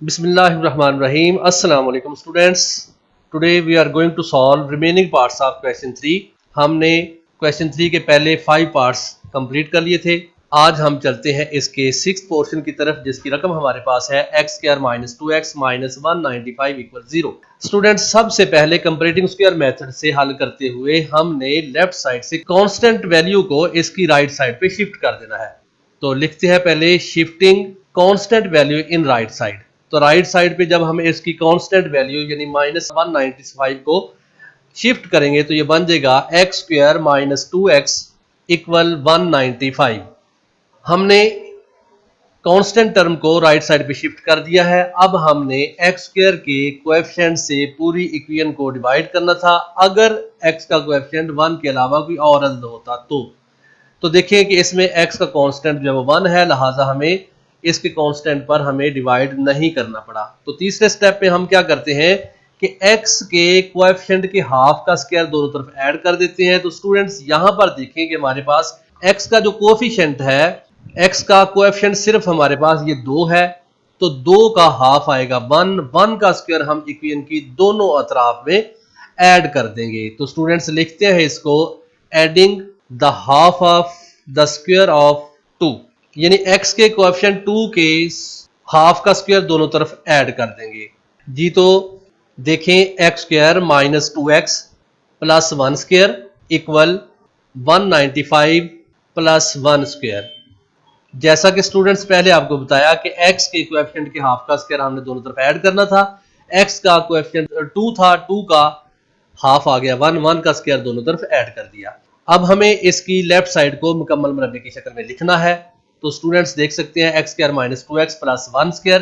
Bismillahirrahmanirrahim. Assalamu alaikum students. Today we are going to solve remaining parts of question 3. हमने question 3 के पहले 5 parts complete कर लिए थे. आज हम चलते हैं इसके 6th पोर्शन की तरफ जिसकी रकम हमारे पास है x square minus 2x minus 195 equal 0. Students सबसे पहले कंपैरेटिंग स्क्वायर मेथड से हल करते हुए हमने लेफ्ट साइड से कांस्टेंट वैल्यू को इसकी राइट साइड पे शिफ्ट कर देना है. तो लिखते हैं पहले shifting constant value in right side. तो राइट साइड पे जब हम इसकी कांस्टेंट वैल्यू यानी माइनस 195 को शिफ्ट करेंगे तो ये बन जाएगा x square minus 2x equal 195. हमने कांस्टेंट टर्म को राइट साइड पे शिफ्ट कर दिया है. अब हमने एक्स स्क्वायर के कोएफिशिएंट से पूरी इक्वेशन को डिवाइड करना था. अगर x का कोएफिशिएंट 1 के अलावा कोई और अदद होता तो देखिए कि इसमें x का कांस्टेंट जो है वो 1 है, लिहाजा हमें इसके कांस्टेंट पर हमें डिवाइड नहीं करना पड़ा. तो तीसरे स्टेप पे हम क्या करते हैं कि x के कोएफिशिएंट के हाफ का स्क्वायर दोनों तरफ ऐड कर देते हैं. तो स्टूडेंट्स यहां पर देखें कि हमारे पास x का जो कोएफिशिएंट है, x का कोएफिशिएंट सिर्फ हमारे पास ये 2 है, तो 2 का हाफ आएगा 1. 1 का स्क्वायर हम इक्वेशन की दोनों अतराफ में ऐड कर देंगे. तो स्टूडेंट्स लिखते हैं इसको adding the half of the square of 2, यानी x के कोएफिशिएंट 2 के हाफ का स्क्वायर दोनों तरफ ऐड कर देंगे जी. तो देखें x square minus 2x plus 1 square equal 195 plus 1 square. जैसा कि स्टूडेंट्स पहले आपको बताया कि x के कोएफिशिएंट के हाफ का स्क्वायर हमने दोनों तरफ ऐड करना था. x का कोएफिशिएंट 2 था, 2 का हाफ आ गया 1, 1 का स्क्वायर दोनों तरफ ऐड कर दिया. अब हमें इसकी लेफ्ट साइड को मुकम्मल मुरब्बे की शक्ल में लिखना है. तो स्टूडेंट्स देख सकते हैं x square minus 2x plus 1 square,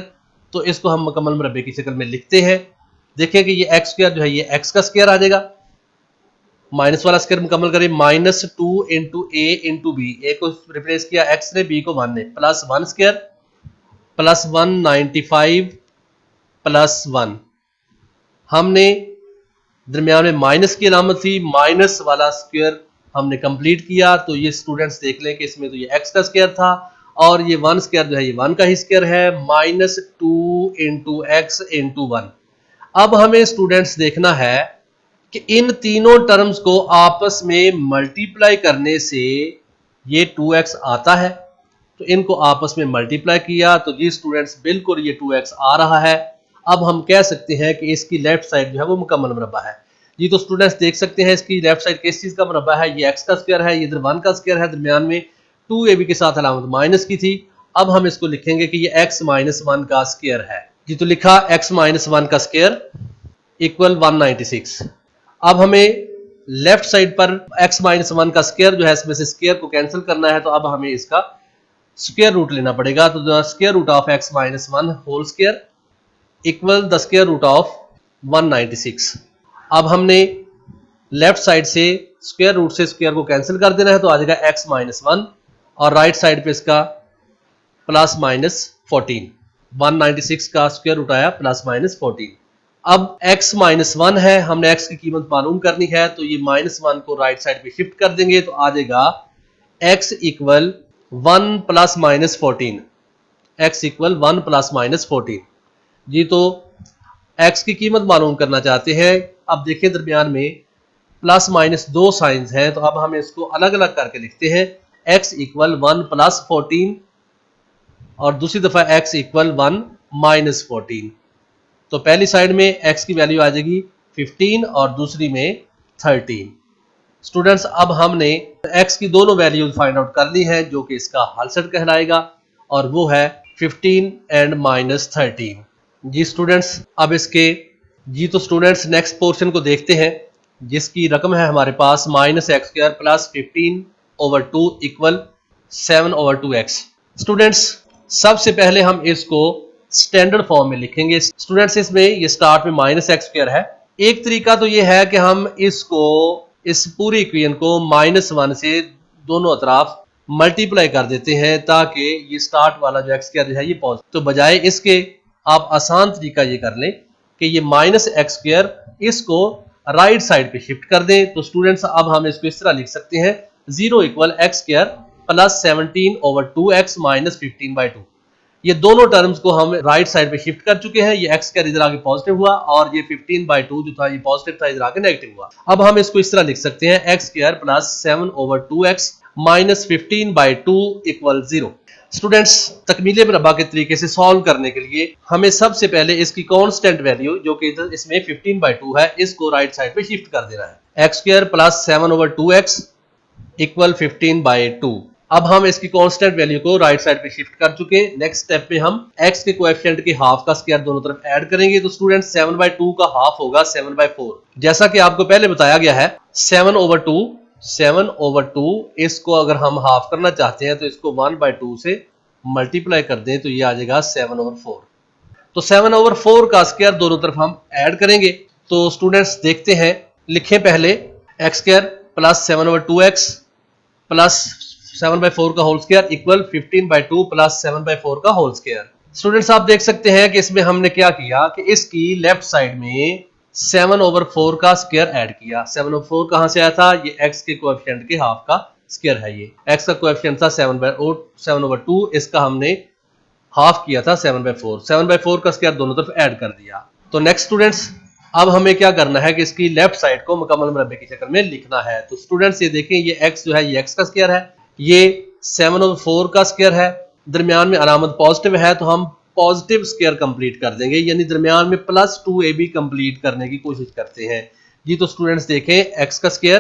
तो इसको हम मुकम्मल मुरब्बे की शक्ल में लिखते हैं. देखिए कि ये एक्स स्क्वायर जो है ये एक्स का स्क्वायर आ जाएगा, माइनस वाला स्क्वायर मुकम्मल करें माइनस 2 इंटू ए इंटू बी, ए को रिप्लेस किया एक्स ने, बी को 1 ने, प्लस 1 स्क्वायर प्लस 195 प्लस 1. हमने दरमियान में माइनस की अलामत थी, माइनस वाला स्क्वायर हमने कंप्लीट किया. तो ये स्टूडेंट्स देख लें कि इसमें तो ये x का स्क्वायर था और ये 1 स्क्वायर जो है ये 1 का ही स्क्वायर है, माइनस 2 इंटू एक्स इंटू 1. अब हमें स्टूडेंट्स देखना है कि इन तीनों टर्म्स को आपस में मल्टीप्लाई करने से ये 2x आता है. तो इनको आपस में मल्टीप्लाई किया तो जी स्टूडेंट्स बिल्कुल ये 2x आ रहा है. अब हम कह सकते हैं कि इसकी लेफ्ट साइड जो है वो मुकम्मल मुरब्बा है जी. तो स्टूडेंट्स देख सकते हैं इसकी लेफ्ट साइड किस चीज का मुरब्बा है, ये x का स्क्वायर है, ये इधर 1 का स्क्वायर है, दरमियान में 2ab के साथ अलामत माइनस की थी. अब हम इसको लिखेंगे कि ये x माइनस 1 का स्क्वायर है जी. तो लिखा x माइनस 1 का स्क्वायर इक्वल 196. अब हमें लेफ्ट साइड पर x माइनस 1 का स्क्वायर जो है इसमें से स्क्वायर को कैंसिल करना है, तो अब हमें इसका स्क्वायर रूट लेना पड़ेगा. तो the square root of x minus 1 whole square equal the square root of 196. अब हमने लेफ्ट साइड से स्क्वायर रूट से स्क्वायर को कैंसिल कर देना है, तो आ जाएगा x माइनस 1 और राइट साइड पे इसका प्लस माइनस 14. 196 का स्क्वायर रूट आया प्लस माइनस 14. अब x माइनस 1 है, हमने x की कीमत मालूम करनी है, तो ये माइनस 1 को राइट साइड पे शिफ्ट कर देंगे तो आ जाएगा x equal 1 plus minus 14, x equal 1 plus minus 14 जी. तो x की कीमत मालूम करना चाहते हैं. अब देखिए दरमियान में प्लस माइनस 2 साइंस हैं, तो अब हम इसको अलग अलग करके लिखते हैं. x इक्वल 1 प्लस 14 और दूसरी दफा x इक्वल 1 माइनस 14. तो पहली साइड में x की वैल्यू आ जाएगी 15 और दूसरी में 13. स्टूडेंट्स अब हमने x की दोनों वैल्यूज फाइंड आउट कर ली है जो कि इसका हल सेट कहलाएगा और वो है 15 एंड माइनस 13 जी. स्टूडेंट्स अब इसके जी तो स्टूडेंट्स नेक्स्ट पोर्शन को देखते हैं जिसकी रकम है हमारे पास minus x square plus 15 over 2 equal 7 over 2x. Students सबसे पहले हम इसको स्टैंडर्ड फॉर्म में लिखेंगे. स्टूडेंट्स इसमें ये स्टार्ट में माइनस एक्स स्क्वायर है. एक तरीका तो ये है कि हम इसको इस पूरी इक्वेशन को माइनस 1 से दोनों अतराफ मल्टीप्लाई कर देते हैं ताकि ये स्टार्ट वाला जो एक्स स्क्वायर है ये पॉजिटिव. तो बजाय इसके आप आसान तरीका ये कर लें कि ये माइनस एक्स स्क्वायर इसको राइट साइड पे शिफ्ट कर दें. तो स्टूडेंट्स अब हम इसको इस तरह लिख सकते हैं 0 equal x square plus 17 over 2x minus 15 by 2. ये दोनों टर्म्स को हम राइट साइड पे शिफ्ट कर चुके हैं। ये एक्स स्क्वायर इधर आगे पॉजिटिव हुआ और ये 15/2 जो था ये पॉजिटिव था, इधर आगे नेगेटिव हुआ। अब हम इसको इस तरह लिख सकते हैं x square plus 7/2x minus 15/2 equal 0। Students, तकमीले मुरब्बा के तरीके से सॉल्व करने के लिए हमें सबसे पहले इसकी कांस्टेंट वैल्यू जो कि इसमें 15/2 है, इसको राइट साइड पे शिफ्ट कर देना है। X square plus 7/2x equal 15/2। अब हम इसकी कांस्टेंट वैल्यू को राइट साइड पे शिफ्ट कर चुके। नेक्स्ट स्टेप पे हम x के कोएफिशिएंट के हाफ का स्क्वायर दोनों तरफ ऐड करेंगे, तो स्टूडेंट 7/2 का हाफ होगा 7/4। जैसा कि आपको पहले बताया गया है 7/2 इसको अगर हम हाफ करना चाहते हैं तो इसको 1/2 से मल्टीप्लाई कर दें तो ये आ जाएगा 7/4। तो 7/4 का स्क्वायर दोनों तरफ हम ऐड करेंगे। तो स्टूडेंट्स देखते हैं, लिखें पहले x square plus 7/2x plus 7/4 का होल स्क्वायर इक्वल 15/2 प्लस 7/4 का होल स्क्वायर। स्टूडेंट्स आप देख सकते हैं कि इसमें हमने क्या किया कि इसकी लेफ्ट साइड में 7/4 का स्क्वायर ऐड किया। 7/4 कहां से आया था? ये x के कोएफिशिएंट के हाफ का स्क्वायर है। ये x का कोएफिशिएंट था 7/2, इसका हमने हाफ किया था 7/4। 7/4 का स्क्वायर दोनों तरफ ऐड कर दिया। तो नेक्स्ट स्टूडेंट्स, अब हमें क्या करना है कि इसकी लेफ्ट साइड को मुकम्मल मुरब्बे की शक्ल में लिखना है। तो स्टूडेंट्स ये देखें, ये x जो है ये x का स्क्वायर है, ये 7/4 का स्क्वायर है, दरमियान में अलामत पॉजिटिव है तो हम पॉजिटिव स्क्वायर कंप्लीट कर देंगे, यानी दरमियान में +2ab कंप्लीट करने की कोशिश करते हैं जी। तो स्टूडेंट्स देखें, x का square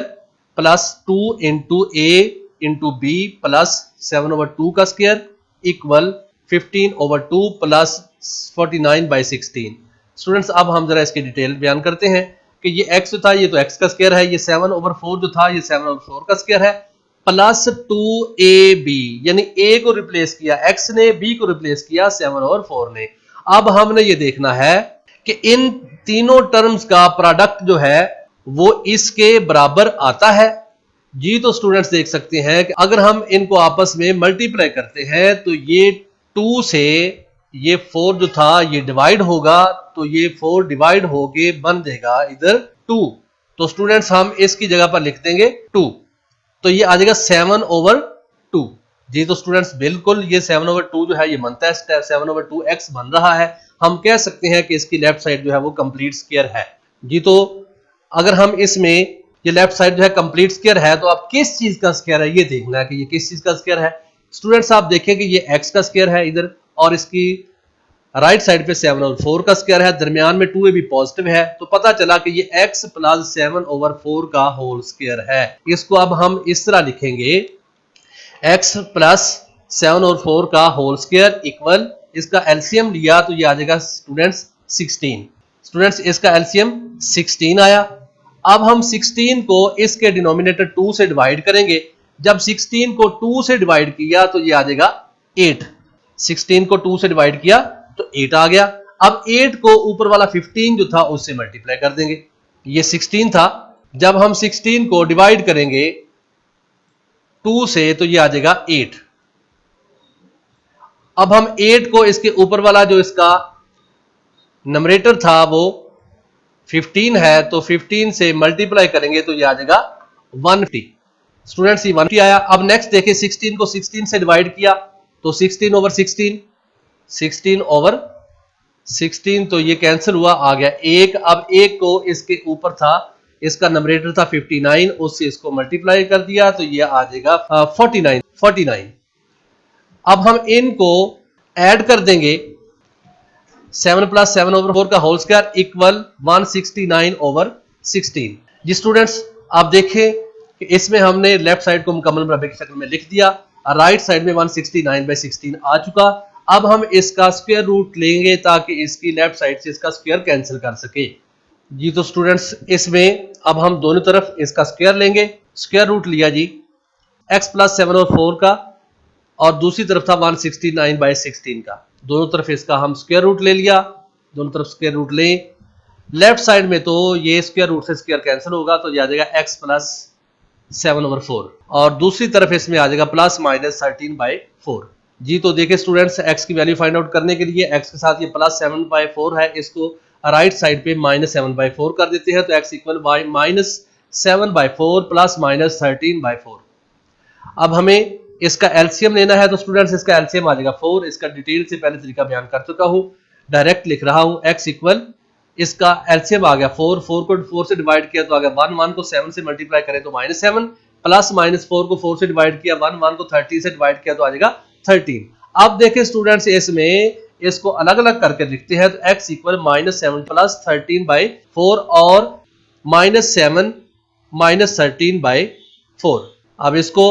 plus 2 into a into b plus 7/2 का स्क्वायर इक्वल 15/2 प्लस 49/16। स्टूडेंट्स अब हम जरा इसकी डिटेल बयान करते हैं कि ये x जो था ये तो x का स्क्वायर है, ये 7/4 जो था ये 7/4 का स्क्वायर है, प्लस 2ab यानी a को रिप्लेस किया x ने, b को रिप्लेस किया 7/4 ने। अब हमने ये देखना है कि इन तीनों टर्म्स का प्रोडक्ट जो है वो इसके बराबर आता है जी। तो स्टूडेंट्स देख सकते हैं कि अगर हम इनको आपस में मल्टीप्लाई करते हैं तो ये 2 से ये 4 जो था ये डिवाइड होगा, तो ये 4 डिवाइड होके बन देगा इधर 2। तो स्टूडेंट्स हम इसकी जगह पर लिख देंगे 2, तो ये आ जाएगा 7/2 जी। तो स्टूडेंट्स बिल्कुल ये 7/2 जो है ये बनता है, 7/2x बन रहा है। हम कह सकते हैं कि इसकी लेफ्ट साइड जो है वो कंप्लीट स्क्वायर है जी। तो अगर हम इसमें ये लेफ्ट साइड जो है कंप्लीट स्क्वायर है तो अब किस चीज का स्क्वायर है ये देखना है कि ये किस चीज का स्क्वायर है। स्टूडेंट्स आप देखें कि ये x का स्क्वायर है इधर और इसकी राइट साइड पे 7/4 का स्क्वायर है, दरमियान में 2ab पॉजिटिव है, तो पता चला कि ये x प्लस 7/4 का होल स्क्वायर है। इसको अब हम इस तरह लिखेंगे, x प्लस 7/4 का होल स्क्वायर इक्वल, इसका एलसीएम लिया तो ये आ जाएगा स्टूडेंट्स 16। स्टूडेंट्स इसका एलसीएम 16 आया। अब हम 16 को इसके डिनोमिनेटर 2 से डिवाइड करेंगे। जब 16 को 2 से डिवाइड किया तो ये आ जाएगा 8। 16 को 2 से डिवाइड किया तो 8 आ गया। अब 8 को ऊपर वाला 15 जो था उससे मल्टीप्लाई कर देंगे। ये 16 था, जब हम 16 को डिवाइड करेंगे 2 से तो ये आ जाएगा 8। अब हम 8 को इसके ऊपर वाला जो इसका नंबरेटर था वो 15 है, तो 15 से मल्टीप्लाई करेंगे तो ये आ जाएगा 150। स्टूडेंट्स ये 150 आया। अब नेक्स्ट देखिए, 16 को 16 से डिवाइड किया तो 16/16, 16/16 तो ये कैंसिल हुआ, आ गया 1। अब 1 को इसके ऊपर था, इसका नंबरेटर था 59, उससे इसको मल्टीप्लाई कर दिया तो ये आ जाएगा 49। अब हम इनको ऐड कर देंगे, 7 प्लस 7/4 का होल स्क्वायर इक्वल 169/16 जी। स्टूडेंट्स आप देखें कि इसमें हमने लेफ्ट साइड को मुकम्मल मुरब्बे की शक्ल में लिख दिया, राइट साइड में 169/16 आ चुका। अब हम इसका स्क्वायर रूट लेंगे ताकि इसकी लेफ्ट साइड से इसका स्क्वायर कैंसिल कर सके जी। तो स्टूडेंट्स इसमें अब हम दोनों तरफ इसका स्क्वायर लेंगे। स्क्वायर रूट लिया जी x प्लस 7/4 का और दूसरी तरफ था 169/16 का, दोनों तरफ इसका हम स्क्वायर रूट ले लिया। दोनों तरफ स्क्वायर रूट लें, लेफ्ट साइड में तो ये स्क्वायर रूट से स्क्वायर कैंसिल होगा तो ये आ जाएगा x प्लस 7/4 और दूसरी तरफ इसमें आ जाएगा प्लस माइनस 13/4 जी। तो देखिए स्टूडेंट्स, x की वैल्यू फाइंड आउट करने के लिए x के साथ ये प्लस 7/4 है, इसको राइट साइड पे माइनस 7/4 कर देते हैं तो x equal minus 7/4 plus minus 13/4। अब हमें इसका एलसीएम लेना है तो स्टूडेंट्स इसका एलसीएम आ जाएगा 4। इसका डिटेल से पहले तरीका बयान कर चुका हूँ, डायरेक्ट लिख रहा हूँ। x इक्वल इसका एलसीएम आ गया 4, 4 को 4 से डिवाइड किया तो आ गया 1, 1 को 7 से मल्टीप्लाई करें तो -7, प्लस -4 को 4 से डिवाइड किया, 1, 1 को 13 से डिवाइड किया तो आ जाएगा 13। अब देखें स्टूडेंट्स इसमें इसको अलग अलग करके लिखते हैं तो x इक्वल -7 प्लस 13/4 और -7 -13/4। अब इसको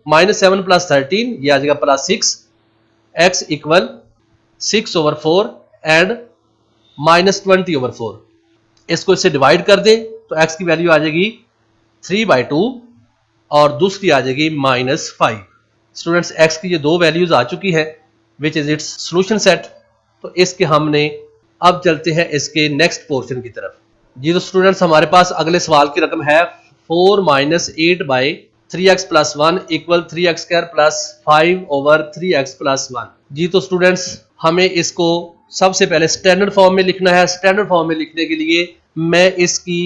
-7 प्लस 13 ये आ जाएगा +6, x इक्वल 6/4 एंड -20/4। इसको इससे डिवाइड कर दें तो x की वैल्यू आ जाएगी 3/2 और दूसरी आ जाएगी -5। स्टूडेंट्स x की ये दो वैल्यूज आ चुकी है which is its solution set. तो इसके हमने अब चलते हैं इसके नेक्स्ट पोर्शन की तरफ। जी तो स्टूडेंट्स हमारे पास अगले सवाल की रकम है 4 - 8/3x + 1 इक्वल 3x² + 5/3x + 1। जी तो स्टूडेंट्स हमें इसको सबसे पहले स्टैंडर्ड फॉर्म में लिखना है। स्टैंडर्ड फॉर्म में लिखने के लिए मैं इसकी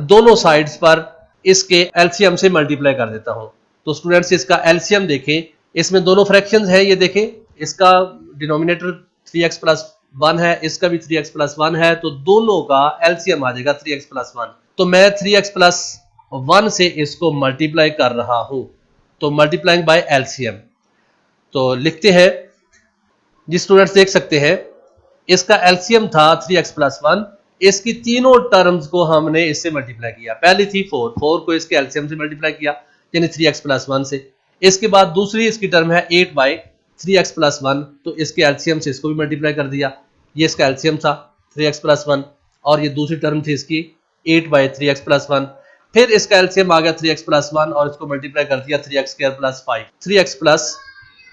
दोनों साइड्स पर इसके एलसीएम से मल्टीप्लाई कर देता हूं। तो स्टूडेंट्स इसका एलसीएम देखें, इसमें दोनों फ्रैक्शंस हैं, ये देखें इसका डिनोमिनेटर 3x + 1 है, इसका भी 3x + 1 है, तो दोनों का एलसीएम आ जाएगा 3x + 1। तो मैं 3x + 1 से इसको मल्टीप्लाई कर रहा हूं, तो मल्टीप्लाइंग बाय एलसीएम। तो लिखते हैं जी स्टूडेंट्स देख सकते हैं इसका एलसीएम था 3x + 1, इसकी तीनों टर्म्स को हमने इससे मल्टीप्लाई किया। पहली थी 4, 4 को इसके एलसीएम से मल्टीप्लाई किया यानी 3x + 1 से। इसके बाद दूसरी इसकी टर्म है 8/3x + 1, तो इसके एलसीएम से इसको भी मल्टीप्लाई कर दिया। ये इसका एलसीएम था 3x + 1 और ये दूसरी टर्म थी इसकी 8/3x + 1। फिर इसका एलसीएम आ गया 3x + 1 और इसको मल्टीप्लाई कर दिया 3x² + 5 3x +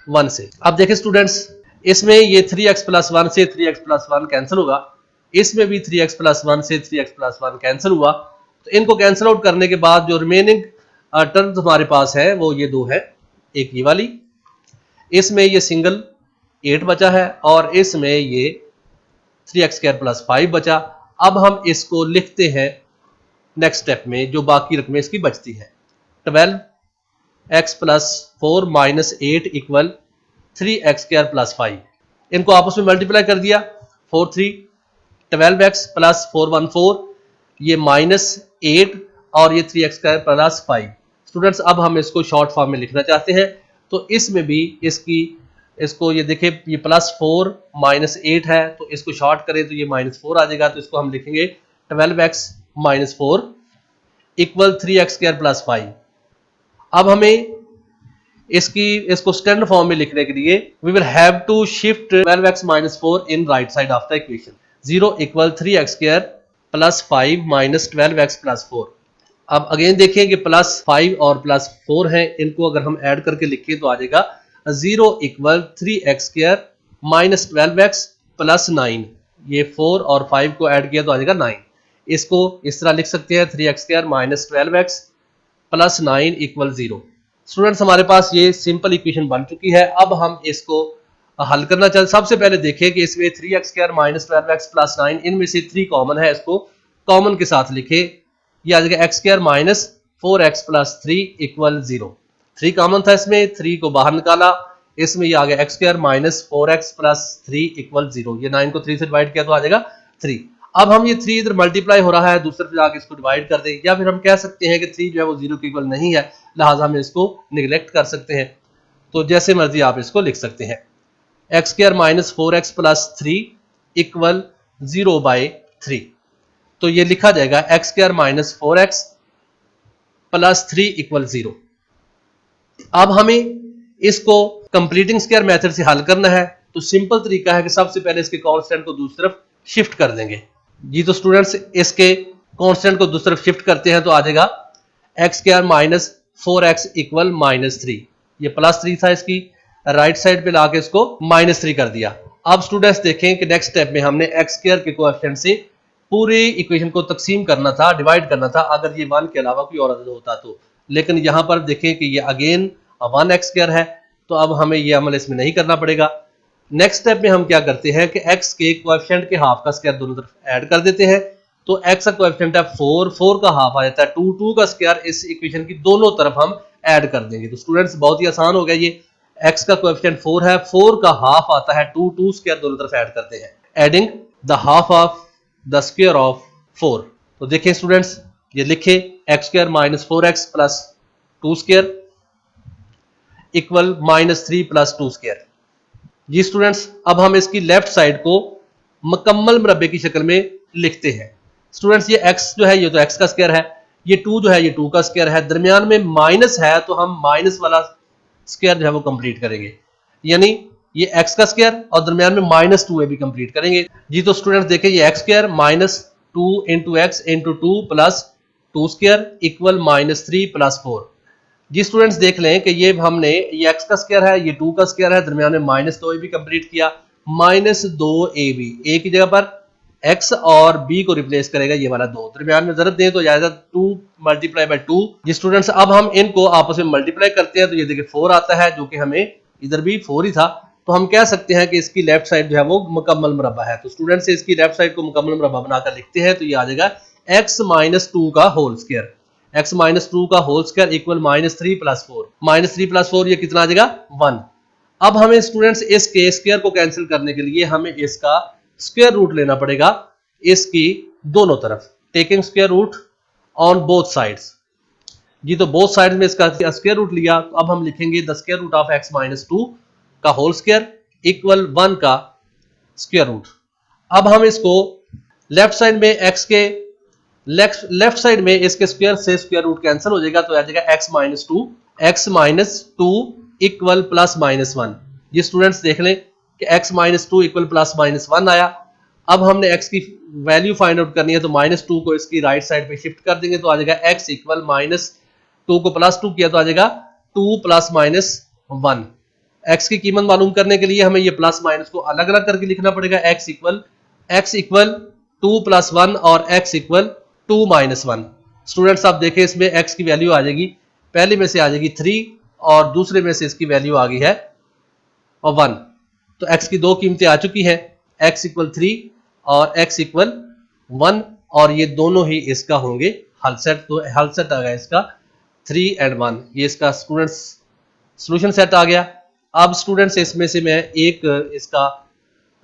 1 से। अब देखिए स्टूडेंट्स इसमें ये 3x + 1 से 3x + 1 कैंसिल होगा, इसमें भी 3x + 1 से 3x + 1 कैंसिल हुआ। तो इनको कैंसिल आउट करने के बाद जो रिमेनिंग टर्म्स हमारे पास है वो ये दो है, एक ये वाली, इसमें ये सिंगल 8 बचा है और इसमें ये 3x² + 5 बचा। अब हम इसको लिखते हैं नेक्स्ट स्टेप में, जो बाकी रकमें इसकी बचती है। 12x + 4 - 8 equal 3x² + 5। इनको आपस में मल्टीप्लाई कर दिया 4 3, 12x + 4 1 4, ये -8 और ये 3x² + 5। स्टूडेंट्स अब हम इसको शॉर्ट फॉर्म में लिखना चाहते हैं, तो इसमें भी इसको ये देखें ये +4 -8 है, तो इसको शॉर्ट करें तो ये -4 आ जाएगा। तो इसको हम लिखेंगे 12x - 4 इक्वल 3x² + 5। अब हमें इसको स्टैंडर्ड फॉर्म में लिखने के लिए we will have to shift 12x - 4 in right side of the equation. 0 equal 3x² + 5 - 12x + 4। अब अगेन देखिए कि +5 और +4 है, इनको अगर हम ऐड करके लिखें तो आ जाएगा 0 इक्वल 3x² - 12x + 9। ये 4 और 5 को ऐड किया तो आ जाएगा 9। इसको इस तरह लिख सकते हैं 3x² - 12x + 9 इक्वल 0। स्टूडेंट्स हमारे पास ये सिंपल इक्वेशन बन चुकी है। अब हम इसको हल करना चाहते। सबसे पहले देखें कि इसमें 3x² - 12x + 9 इनमें से 3 कॉमन है, इसको कॉमन के साथ लिखे, ये आ जाएगा x² - 4x + 3 इक्वल 0। 3 कॉमन था इसमें, 3 को बाहर निकाला, इसमें ये आ गया x² - 4x + 3 इक्वल 0। ये 9 को 3 से डिवाइड किया तो आ जाएगा 3। अब हम ये 3 इधर मल्टीप्लाई हो रहा है, दूसरे पे जाके इसको डिवाइड कर दें, या फिर हम कह सकते हैं कि 3 जो है वो 0 के इक्वल नहीं है, लिहाजा हम इसको निगलेक्ट कर सकते हैं। तो जैसे मर्जी आप इसको लिख सकते हैं, x² - 4x + 3 इक्वल 0/3। तो ये लिखा जाएगा x² - 4x + 3 इक्वल 0। अब हमें इसको कंप्लीटिंग स्क्वायर मेथड से हल करना है, तो सिंपल तरीका है कि सबसे पहले इसके कांस्टेंट को दूसरी तरफ शिफ्ट कर देंगे। जी तो स्टूडेंट्स इसके कांस्टेंट को दूसरी तरफ शिफ्ट करते हैं तो आ जाएगा x² - 4x इक्वल -3। ये +3 था, इसकी राइट साइड पे लाके इसको -3 कर दिया। अब स्टूडेंट्स देखें कि नेक्स्ट स्टेप में हमने x² के कोएफिशिएंट से पूरी इक्वेशन को तकसीम करना था, डिवाइड करना था, अगर ये 1 के अलावा कोई और अदद होता तो। लेकिन यहां पर देखें कि ये अगेन 1x² है, तो अब हमें ये अमल इसमें नहीं करना पड़ेगा। नेक्स्ट स्टेप में हम क्या करते हैं कि x के कोएफिशिएंट के हाफ का स्क्वायर दोनों तरफ ऐड कर देते हैं। तो x का कोएफिशिएंट है 4, 4 का हाफ आ जाता है 2, 2 का स्क्वायर इस इक्वेशन की दोनों तरफ हम ऐड कर देंगे। तो स्टूडेंट्स बहुत ही आसान हो गया ये। x का कोएफिशिएंट 4 है, 4 का हाफ आता है 2, 2 स्क्वायर दोनों तरफ ऐड करते हैं, adding the half of the square of 4। तो देखें स्टूडेंट्स, ये लिखे x square minus 4x plus 2 square equal minus 3 plus 2 square. जी स्टूडेंट्स, अब हम इसकी लेफ्ट साइड को मुकम्मल मुरब्बे की शक्ल में लिखते हैं। स्टूडेंट्स, ये x जो है ये तो x का स्क्वायर है, ये 2 जो है ये 2 का स्क्वायर है, दरमियान में माइनस है तो हम माइनस वाला स्क्वायर जो है वो कंप्लीट करेंगे, यानी ये x का स्क्वायर और दरमियान में माइनस 2 भी कंप्लीट करेंगे। जी तो स्टूडेंट्स देखें, ये x square minus 2 into x into 2 plus 2 square equal minus 3 plus 4। जी स्टूडेंट्स देख लें कि ये हमने ये x का स्क्वायर है, ये 2 का स्क्वायर है, दरमियान में माइनस 2 भी कंप्लीट किया, माइनस 2ab, a की जगह पर x और b को रिप्लेस करेगा ये वाला 2, दरमियान में जरूरत दें तो जाएगा 2 मल्टीप्लाई बाय 2। जी स्टूडेंट्स, अब हम इनको आपस में मल्टीप्लाई करते हैं तो ये देखिए 4 आता है, जो कि हमें इधर भी 4 ही था, तो हम कह सकते हैं कि इसकी लेफ्ट साइड जो है वो मुकम्मल मुरब्बा है। तो स्टूडेंट्स से इसकी लेफ्ट साइड को मुकम्मल मुरब्बा बनाकर लिखते हैं तो ये आ जाएगा x माइनस 2 का होल स्क्वायर, x माइनस 2 का whole square equal minus 3 plus 4, minus 3 plus 4 ये कितना आ जाएगा 1। अब हमें स्टूडेंट्स इस के स्क्वायर को कैंसिल करने के लिए हमें इसका स्क्वायर रूट लेना पड़ेगा इसकी दोनों तरफ, taking square root on both sides. जी तो बोथ साइड्स में इसका स्क्वायर रूट लिया, तो अब हम लिखेंगे the square root of x minus 2 का होल स्क्वायर इक्वल 1 का स्क्वायर रूट। अब हम इसको लेफ्ट साइड में x के लेफ्ट साइड में इसके स्क्वायर से स्क्वायर रूट कैंसिल हो जाएगा, तो आ जाएगा x minus 2 equal plus minus 1। ये स्टूडेंट्स देख लें कि x minus 2 equal plus minus 1 आया। अब हमने x की वैल्यू फाइंड आउट करनी है, तो माइनस 2 को इसकी राइट साइड पे शिफ्ट कर देंगे, तो आ जाएगा x इक्वल माइनस 2 को प्लस 2 किया तो आ जाएगा 2 प्लस माइनस 1। x की कीमत मालूम करने के लिए हमें ये प्लस माइनस को अलग अलग करके लिखना पड़ेगा, x इक्वल 2 प्लस 1 और x इक्वल 2 माइनस 1। स्टूडेंट्स आप देखें इसमें x की वैल्यू आ जाएगी, पहले में से आ जाएगी 3 और दूसरे में से इसकी वैल्यू आ गई है 1। तो x की दो कीमतें आ चुकी हैं, x इक्वल 3 और x इक्वल 1, और ये दोनों ही इसका होंगे हल सेट। तो हल सेट आ गया इसका 3 and 1, ये इसका स्टूडेंट्स सॉल्यूशन सेट आ गया। अब स्टूडेंट्स इसमें से मैं एक इसका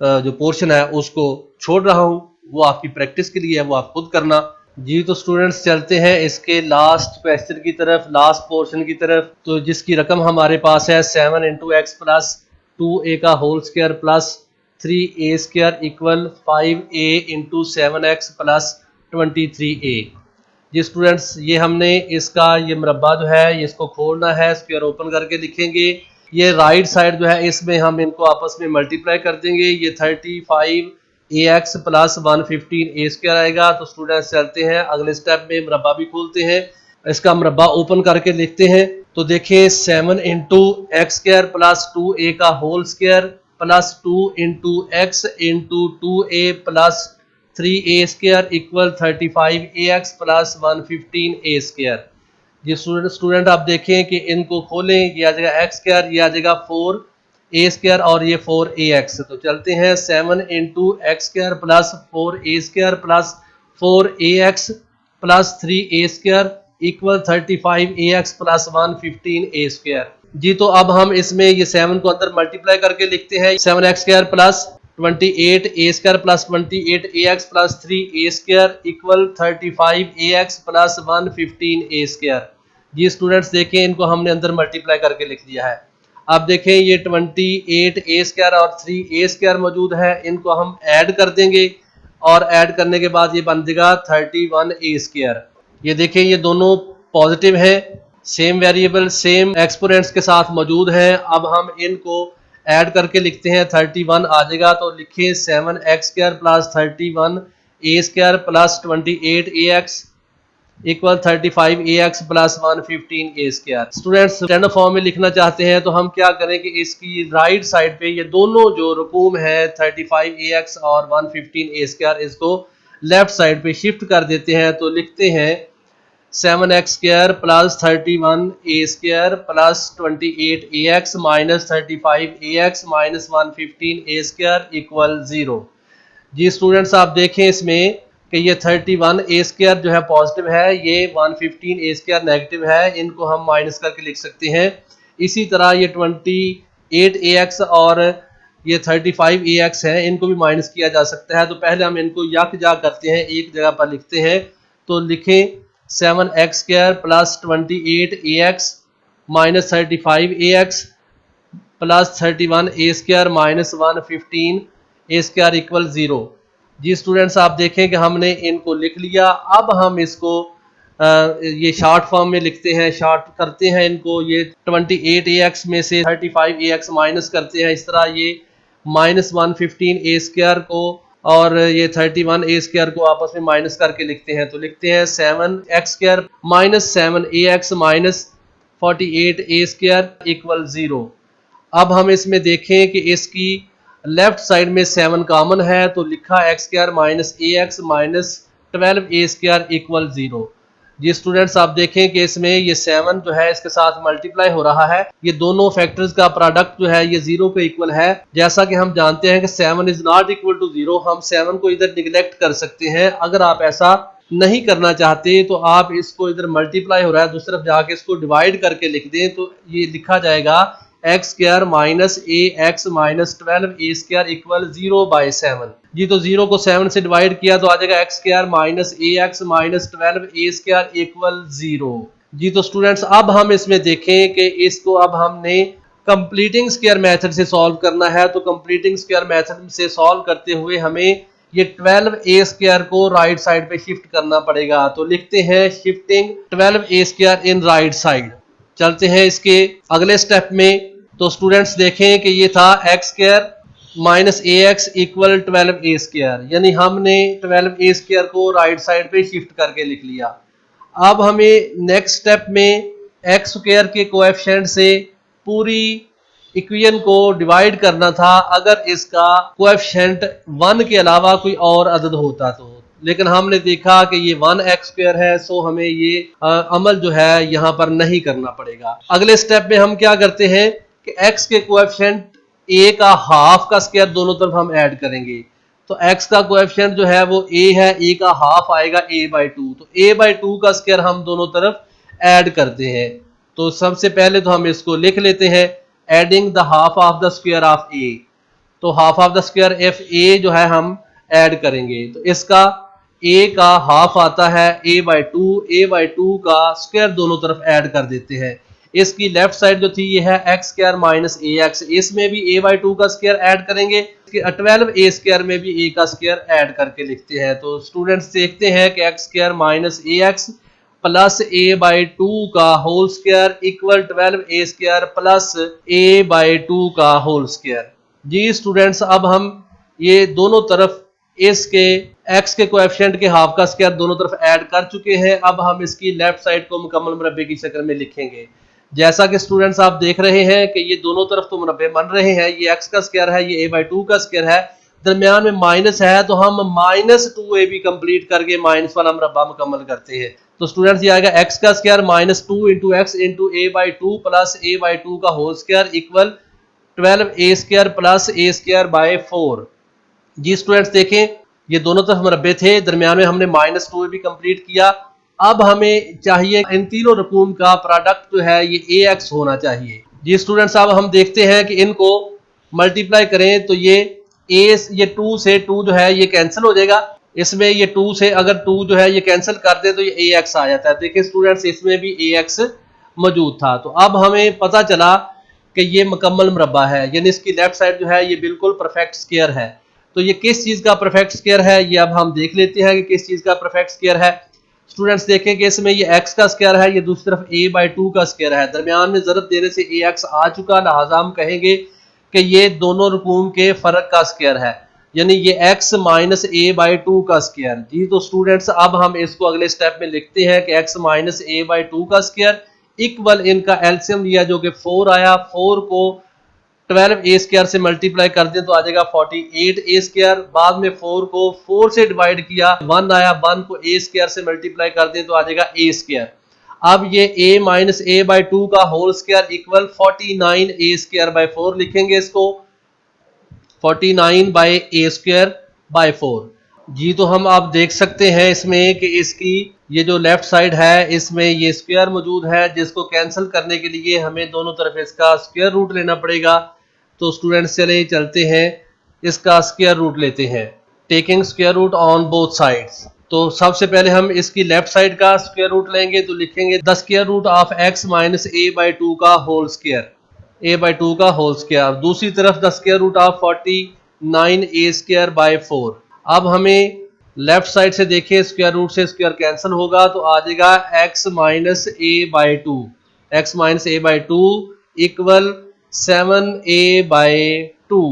जो पोर्शन है उसको छोड़ रहा हूं, वो आपकी प्रैक्टिस के लिए है, वो आप खुद करना। जी तो स्टूडेंट्स चलते हैं इसके लास्ट क्वेश्चन की तरफ, लास्ट पोर्शन की तरफ, तो जिसकी रकम हमारे पास है 7 इंटू एक्स प्लस 2a का whole square plus 3a square equal 5a into 7x plus 23a। जी स्टूडेंट्स, ये हमने इसका ये मुरब्बा जो है इसको खोलना है, स्क्वायर ओपन करके लिखेंगे, ये राइट साइड जो है इसमें हम इनको आपस में मल्टीप्लाई कर देंगे, ये 35ax प्लस 115a स्क्वायर आएगा। तो स्टूडेंट्स चलते हैं अगले स्टेप में, मुरब्बा भी खोलते हैं, इसका मुरब्बा ओपन करके लिखते हैं। तो देखिए 7 into x square plus 2a का whole square plus 2 into x into 2a plus 3a square equal 35ax plus 115a square. ये स्टूडेंट आप देखें कि इनको खोलें, ये आ जाएगा एक्स स्क्वायर, ये आ जाएगा 4a स्क्वायर और ये 4ax। तो चलते हैं 7 into x square plus 4a square plus 4ax plus 3a square equal 35ax plus 115a square. जी तो अब हम इसमें ये 7 को अंदर मल्टीप्लाई करके लिखते हैं, 7x square plus 28a square plus 28ax plus 3a square equal 35ax plus 115a square. जी स्टूडेंट्स देखें, इनको हमने अंदर मल्टीप्लाई करके लिख दिया है। अब देखें ये 28a स्क्वायर और 3a स्क्वायर मौजूद है, इनको हम ऐड कर देंगे और ऐड करने के बाद ये बन जाएगा 31a स्क्वायर। ये देखें ये दोनों पॉजिटिव है, सेम वेरिएबल सेम एक्सपोनेंट्स के साथ मौजूद हैं। अब हम इनको ऐड करके लिखते हैं, 31 आ जाएगा, तो लिखें 7x square plus 31a square plus 28ax equal 35ax plus 115a square. Students standard form में लिखना चाहते हैं तो हम क्या करें कि इसकी राइट साइड पे ये दोनों जो रकूम है 35ax और 115a स्क्वायर, इसको लेफ्ट साइड पे शिफ्ट कर देते हैं। तो लिखते हैं 7x square plus 31a square plus 28ax minus 35ax minus 115a square equal 0। जी स्टूडेंट्स आप देखें इसमें कि ये 31a स्क्वायर जो है पॉजिटिव है, ये 115a स्क्वायर नेगेटिव है, इनको हम माइनस करके लिख सकते हैं। इसी तरह ये 28 8ax और ये 35ax है, इनको भी माइनस किया जा सकता है। तो पहले हम इनको यक जा करते हैं, एक जगह पर लिखते हैं। तो लिखें 7x² plus 28ax minus 35ax plus 31a² minus 115a² equal 0। जी स्टूडेंट्स, आप देखें कि हमने इनको लिख लिया। अब हम इसको ये शॉर्ट फॉर्म में लिखते हैं, शॉर्ट करते हैं इनको। ये 28ax में से 35ax माइनस करते हैं, इस तरह ये माइनस 115a² को और ये 31a² को आपस में माइनस करके लिखते हैं। तो लिखते हैं 7x² minus 7ax minus 48a² equal 0। अब हम इसमें देखें कि इसकी लेफ्ट साइड में 7 कॉमन है, तो लिखा x² minus ax minus 12a² equal 0। जी स्टूडेंट्स, आप देखें कि इसमें ये 7 जो है इसके साथ मल्टीप्लाई हो रहा है। ये दोनों फैक्टर्स का प्रोडक्ट जो है ये 0 के इक्वल है। जैसा कि हम जानते हैं कि 7 इज नॉट इक्वल टू 0, हम 7 को इधर निगलेक्ट कर सकते हैं। अगर आप ऐसा नहीं करना चाहते तो आप इसको इधर मल्टीप्लाई हो रहा है, दूसरी तरफ जाके इसको डिवाइड करके लिख दें। तो ये लिखा जाएगा x² minus ax minus 12a² equal 0/7। जी तो 0 को 7 से डिवाइड किया तो आ जाएगा x² minus ax minus 12a² equal 0। जी तो स्टूडेंट्स, अब हम इसमें देखें कि इसको अब हमने कंप्लीटिंग स्क्वायर मेथड से सॉल्व करना है। तो कंप्लीटिंग स्क्वायर मेथड से सॉल्व करते हुए हमें ये 12a² को राइट साइड पे शिफ्ट करना पड़ेगा। तो लिखते हैं शिफ्टिंग 12a² इन राइट साइड। चलते हैं इसके अगले स्टेप में। तो स्टूडेंट्स देखें कि ये था x² minus ax equal 12a², यानी हमने 12a² को राइट साइड पे शिफ्ट करके लिख लिया। अब हमें नेक्स्ट स्टेप में x² के कोएफिशिएंट से पूरी इक्वेशन को डिवाइड करना था अगर इसका कोएफिशिएंट 1 के अलावा कोई और अदद होता तो। लेकिन हमने देखा कि ये 1x² है, सो हमें ये अमल जो है यहाँ पर नहीं करना पड़ेगा। अगले स्टेप में हम क्या करते हैं कि x के कोएफिशिएंट a का हाफ का स्क्वायर दोनों तरफ हम ऐड करेंगे। तो x का कोएफिशिएंट जो है वो a है, a का हाफ आएगा a/2। तो a/2 का स्क्वायर हम दोनों तरफ ऐड करते हैं। तो सबसे पहले तो हम इसको लिख लेते हैं, adding the half of the square of a। तो half of the square of a जो है हम ऐड करेंगे। तो इसका a का हाफ आता है a/2, a/2 का स्क्वायर दोनों तरफ ऐड कर देते हैं। इसकी लेफ्ट साइड जो थी ये है x² माइनस ax, इसमें भी a/2 का स्क्वायर ऐड करेंगे। 12a² में भी a का स्क्वायर ऐड करके लिखते हैं। तो स्टूडेंट्स देखते हैं कि x² minus ax plus a/2 का whole square equal 12a² plus a/2 का होल स्क्वायर। जी स्टूडेंट्स, अब हम ये दोनों तरफ इसके x के कोएफिशिएंट के हाफ का स्क्वायर दोनों तरफ ऐड कर चुके हैं। अब हम इसकी लेफ्ट साइड को मुकम्मल मुरब्बे की शक्ल में लिखेंगे। जैसा कि स्टूडेंट्स आप देख रहे हैं कि ये दोनों तरफ तो मुरब्बे बन रहे हैं, ये x का स्क्वायर है, ये a/2 का स्क्वायर है, दरमियान में माइनस है, तो हम -2ab कंप्लीट करके माइनस वाला मुरब्बा मुकम्मल करते हैं। तो स्टूडेंट्स ये आएगा x का square -2 into x into a/2 plus a/2 का whole square equal 12a² plus a²/4। जी स्टूडेंट्स देखें, ये दोनों तरफ मुरब्बे थे, दरमियान में हमने -2ab कंप्लीट किया। अब हमें चाहिए इन तीनों रकूम का प्रोडक्ट जो है ये ax होना चाहिए। जी स्टूडेंट्स, अब हम देखते हैं कि इनको मल्टीप्लाई करें तो ये 2 से 2 जो है ये कैंसिल हो जाएगा। इसमें ये 2 से अगर 2 जो है ये कैंसिल कर दे तो ये ax आ जाता है। देखिए स्टूडेंट्स, इसमें भी ax मौजूद था। तो अब हमें पता चला कि ये मुकम्मल मुरब्बा है, यानी इसकी लेफ्ट साइड जो है ये बिल्कुल परफेक्ट स्क्वायर है। तो ये किस चीज़ का परफेक्ट स्क्वायर है, ये अब हम देख लेते हैं कि किस चीज़ का परफेक्ट स्क्वायर है। स्टूडेंट्स देखें कि इसमें ये x का स्क्वायर है, ये दूसरी तरफ a/2 का स्क्वायर है, दरमियान में ज़रब देने से ax आ चुका, लिहाजा हम कहेंगे कि ये दोनों रकूम के फ़र्क का स्क्वायर है, यानी ये x माइनस a/2 का स्क्वायर। जी तो स्टूडेंट्स, अब हम इसको अगले स्टेप में लिखते हैं कि x माइनस a/2 का स्क्वायर इक्वल इनका एलसीएम लिया जो कि 4 आया, 4 को 12a² से मल्टीप्लाई कर दें तो आ जाएगा 48a²। बाद में 4 को 4 से डिवाइड किया, 1 आया, 1 को a² से मल्टीप्लाई कर दें तो आ जाएगा a²। अब ये a माइनस a/2 का होल स्क्वायर इक्वल 49a²/4 लिखेंगे इसको, 49/a²/4। जी तो हम आप देख सकते हैं इसमें कि इसकी ये जो लेफ्ट साइड है इसमें ये स्क्वायर मौजूद है, जिसको कैंसिल करने के लिए हमें दोनों तरफ इसका स्क्वायर रूट लेना पड़ेगा। तो स्टूडेंट्स चले चलते हैं, इसका स्क्वायर रूट लेते हैं, taking square root on both sides. तो सबसे पहले हम इसकी लेफ्ट साइड का स्क्वायर रूट लेंगे, तो लिखेंगे the square root of x minus a by 2 का होल स्क्वायर, a बाई 2 का होल स्क्वायर। दूसरी तरफ the square root of 49a square by 4। अब हमें लेफ्ट साइड से देखिए, स्क्वायर रूट से स्क्वायर कैंसिल होगा तो आ जाएगा x minus a by 2, x minus a by 2 equal 7a by 2।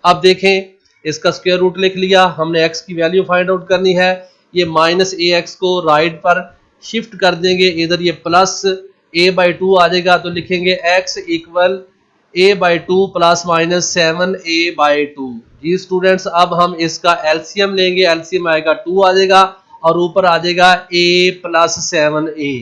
अब देखें, इसका स्क्वायर रूट लिख लिया, हमने x की वैल्यू फाइंड आउट करनी है। ये माइनस ए एक्स को राइट पर शिफ्ट कर देंगे, इधर ये प्लस a बाई 2 आ जाएगा, तो लिखेंगे x equal a by 2 plus minus 7a by 2। जी स्टूडेंट्स, अब हम इसका एलसीएम लेंगे, एलसीएम आएगा 2 आ जाएगा और ऊपर आ जाएगा a plus 7a,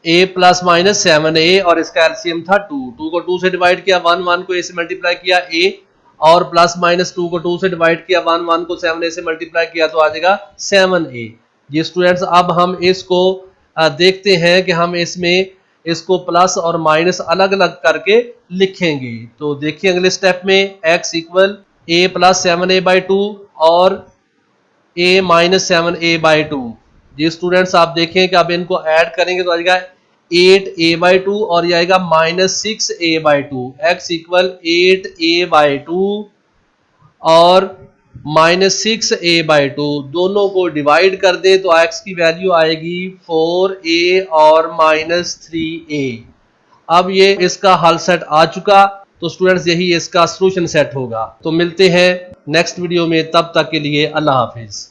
a plus minus 7a और इसका एलसीएम था 2। 2 को 2 से डिवाइड किया, 1 1 को a से मल्टीप्लाई किया a, और प्लस माइनस 2 को 2 से डिवाइड किया, 1 1 को 7a से मल्टीप्लाई किया, तो आ जाएगा 7a। जी स्टूडेंट्स, अब हम इसको देखते हैं कि हम इसमें इसको प्लस और माइनस अलग अलग करके लिखेंगे। तो देखिए अगले स्टेप में x equal a plus 7a by 2 और a माइनस 7a बाई 2। जी स्टूडेंट्स, आप देखें कि अब इनको ऐड करेंगे तो आ जाएगा 8a बाई 2 और ये आएगा minus 6a by 2। x equal 8a by 2 और माइनस 6a बाई 2, दोनों को डिवाइड कर दे तो x की वैल्यू आएगी 4a और माइनस 3a। अब ये इसका हल सेट आ चुका, तो स्टूडेंट्स यही इसका सॉल्यूशन सेट होगा। तो मिलते हैं नेक्स्ट वीडियो में, तब तक के लिए अल्लाह हाफिज।